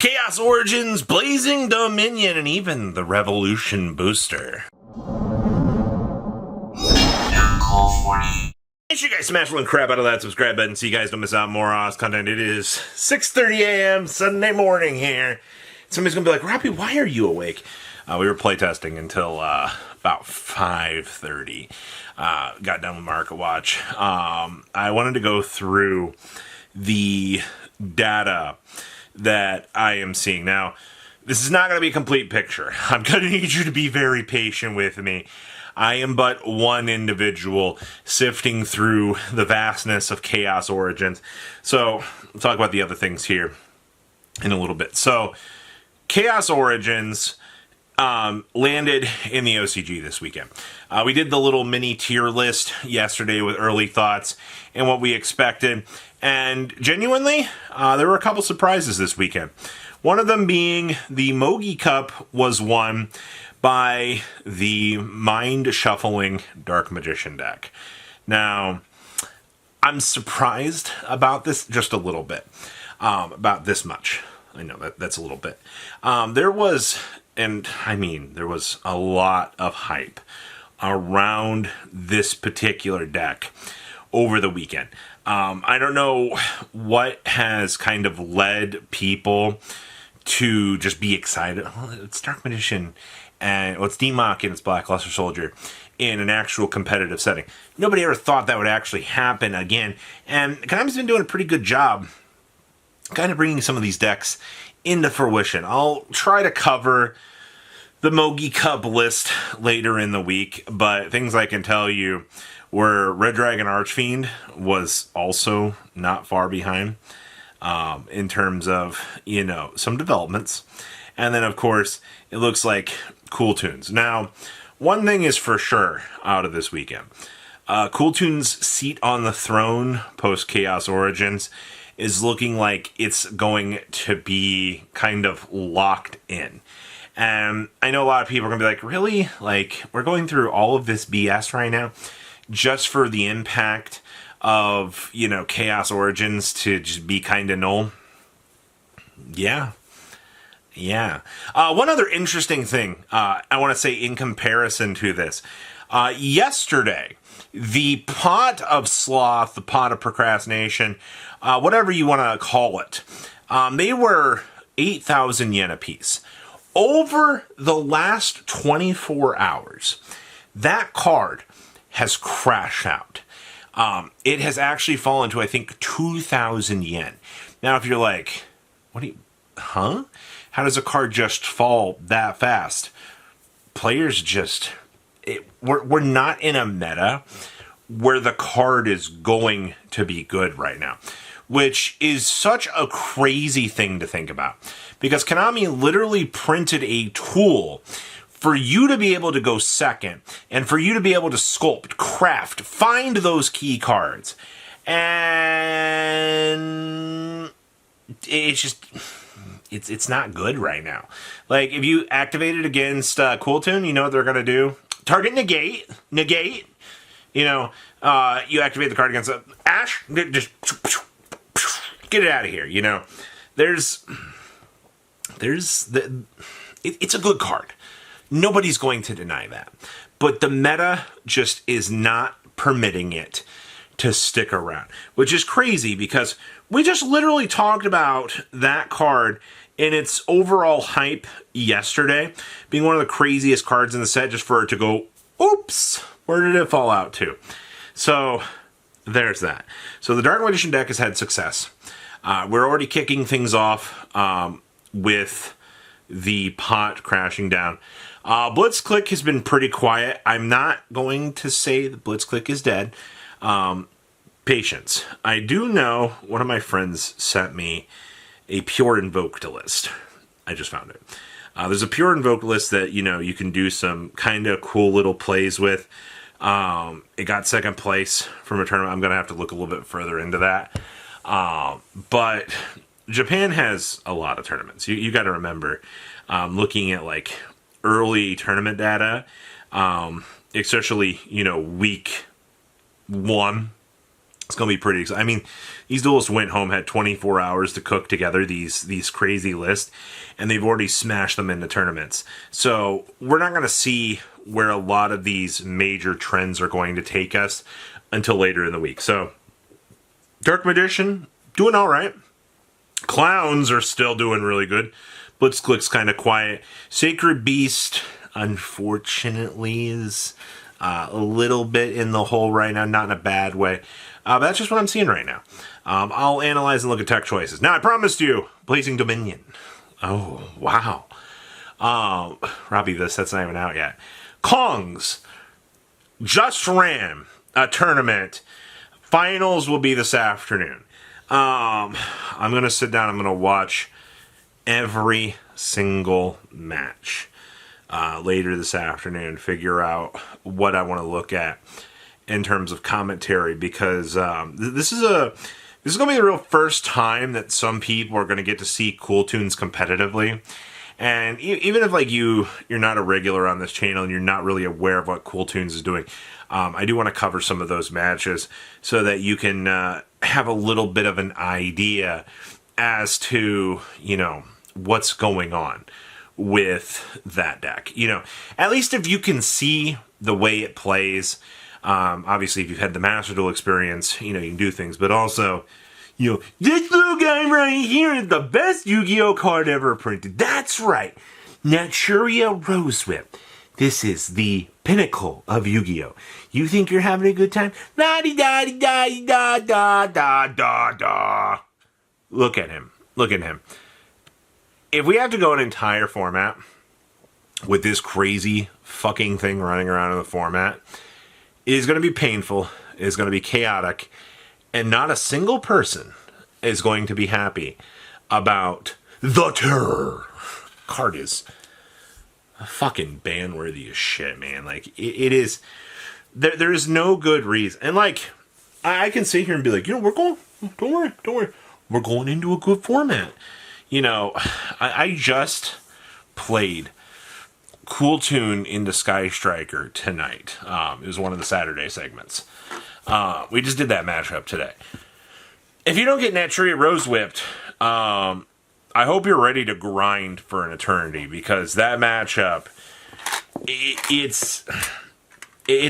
Chaos Origins, Blazing Dominion, and even the Revolution Booster. Make sure you guys smash one crap out of that subscribe button so you guys don't miss out on more awesome content. It is 6:30 a.m. Sunday morning here. Somebody's going to be like, Robbie, why are you awake? We were playtesting until about 5:30. Got done with Market Watch. I wanted to go through the data that I am seeing. Now, this is not going to be a complete picture. I'm going to need you to be very patient with me. I am but one individual sifting through the vastness of Chaos Origins. So, we'll talk about the other things here in a little bit. So, Chaos Origins landed in the OCG this weekend. We did the little mini tier list yesterday with early thoughts and what we expected. And genuinely, there were a couple surprises this weekend. One of them being the Mogi Cup was won by the mind-shuffling Dark Magician deck. Now, I'm surprised about this just a little bit. About this much. I know that's a little bit. There was a lot of hype around this particular deck over the weekend. I don't know what has kind of led people to just be excited. Oh, it's Dark Magician, and it's DMOC and it's Black Luster Soldier in an actual competitive setting. Nobody ever thought that would actually happen again, and Konami's been doing a pretty good job kind of bringing some of these decks into fruition. I'll try to cover the Mogi Cup list later in the week, but things I can tell you were Red Dragon Archfiend was also not far behind in terms of, some developments. And then, of course, it looks like Cool Tunes. Now, one thing is for sure out of this weekend. Cool Tunes' seat on the throne post-Chaos Origins is looking like it's going to be kind of locked in. And I know a lot of people are going to be like, really? Like, we're going through all of this BS right now just for the impact of, Chaos Origins to just be kind of null? Yeah. One other interesting thing I want to say in comparison to this. Yesterday, the pot of sloth, the pot of procrastination, whatever you want to call it, they were 8,000 yen a piece. Over the last 24 hours, that card has crashed out. It has actually fallen to, I think, 2,000 yen. Now, if you're like, how does a card just fall that fast? Players we're not in a meta where the card is going to be good right now, which is such a crazy thing to think about. Because Konami literally printed a tool for you to be able to go second and for you to be able to sculpt, craft, find those key cards. And it's not good right now. Like, if you activate it against Cool Tune, you know what they're going to do? Target negate. You activate the card against Ash, just get it out of here. It's a good card. Nobody's going to deny that. But the meta just is not permitting it to stick around, which is crazy because we just literally talked about that card in its overall hype yesterday being one of the craziest cards in the set, just for it to go, oops, where did it fall out to? So there's that. So the Dark Magician deck has had success. We're already kicking things off with the pot crashing down. Blitzclick has been pretty quiet. I'm not going to say that Blitzclick is dead. Patience. I do know one of my friends sent me a Pure Invoked list. I just found it. There's a Pure Invoked list that, you can do some kind of cool little plays with. It got second place from a tournament. I'm going to have to look a little bit further into that. But Japan has a lot of tournaments. You got to remember, looking at like early tournament data, especially, week 1 It's going to be pretty exciting. I mean, these duelists went home, had 24 hours to cook together these crazy lists, and they've already smashed them into tournaments. So we're not going to see where a lot of these major trends are going to take us until later in the week. So Dark Magician, doing all right. Clowns are still doing really good. Blitzkrieg's kind of quiet. Sacred Beast, unfortunately, is a little bit in the hole right now, not in a bad way. But that's just what I'm seeing right now. I'll analyze and look at tech choices. Now, I promised you, Blazing Dominion. Oh, wow. Robbie, that's not even out yet. Kongs just ran a tournament. Finals will be this afternoon. I'm going to sit down. I'm going to watch every single match later this afternoon. Figure out what I want to look at in terms of commentary, because this is going to be the real first time that some people are going to get to see Cool Tunes competitively. And even if like you're not a regular on this channel and you're not really aware of what Cool Tunes is doing, I do want to cover some of those matches so that you can have a little bit of an idea as to, what's going on with that deck. At least if you can see the way it plays. Obviously, if you've had the Master Duel experience, you can do things. But also, this little guy right here is the best Yu-Gi-Oh card ever printed. That's right. Naturia Rosewhip. This is the pinnacle of Yu-Gi-Oh. You think you're having a good time? La-di-da-di-da-di-da-da-da-da. Look at him. Look at him. If we have to go an entire format with this crazy fucking thing running around in the format, it is going to be painful. It is going to be chaotic. And not a single person is going to be happy about the Terror. Card is fucking ban-worthy as shit, man. Like, it is... There is no good reason. And, like, I can sit here and be like, we're going... Don't worry. We're going into a good format. I just played Cool Tune into Sky Striker tonight. It was one of the Saturday segments. We just did that matchup today. If you don't get Naturia Rosewhipped, I hope you're ready to grind for an eternity, because that matchup, it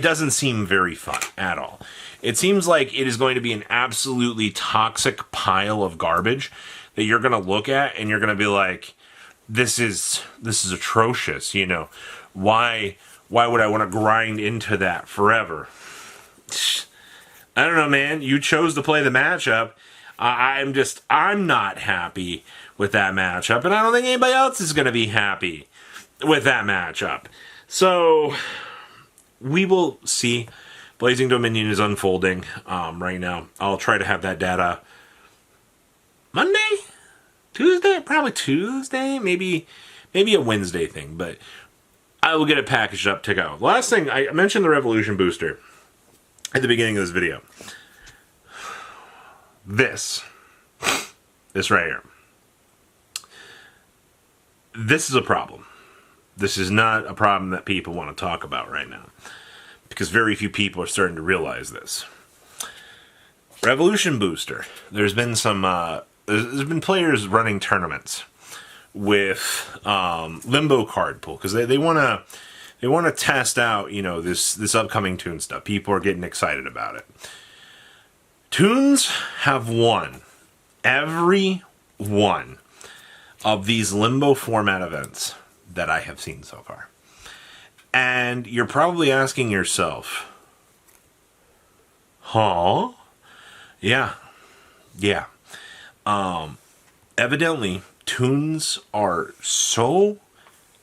doesn't seem very fun at all. It seems like it is going to be an absolutely toxic pile of garbage that you're going to look at and you're going to be like, this is atrocious. Why would I want to grind into that forever? I don't know, man. You chose to play the matchup. I'm not happy with that matchup, and I don't think anybody else is going to be happy with that matchup. So we will see. Blazing Dominion is unfolding right now. I'll try to have that data Monday? Tuesday? Probably Tuesday? Maybe a Wednesday thing, but I will get it packaged up to go. Last thing, I mentioned the Revolution Booster at the beginning of this video. This right here. This is a problem. This is not a problem that people want to talk about right now, because very few people are starting to realize this. Revolution Booster. There's been some there's been players running tournaments with Limbo card pool, because they want to test out this upcoming Toon stuff. People are getting excited about it. Toons have won every one of these Limbo format events that I have seen so far. And you're probably asking yourself, huh? Yeah. Evidently, Toons are so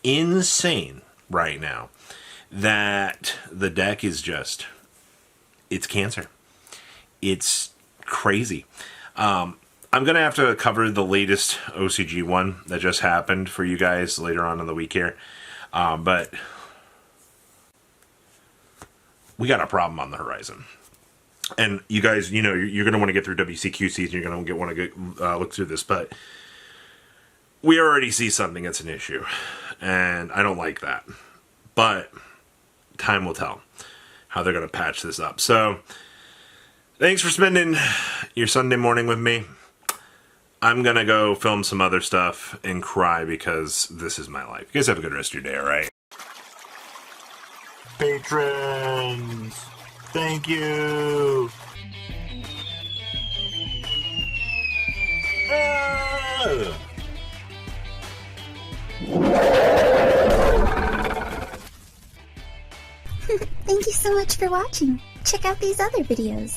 insane right now that the deck is just, it's cancer. It's crazy. I'm going to have to cover the latest OCG one that just happened for you guys later on in the week here. But we got a problem on the horizon. And you guys, you're going to want to get through WCQ season. You're going to want to look through this. But we already see something that's an issue. And I don't like that. But time will tell how they're going to patch this up. So Thanks for spending your Sunday morning with me. I'm gonna go film some other stuff and cry because this is my life. You guys have a good rest of your day, alright? Patrons! Thank you! Ah! Thank you so much for watching. Check out these other videos.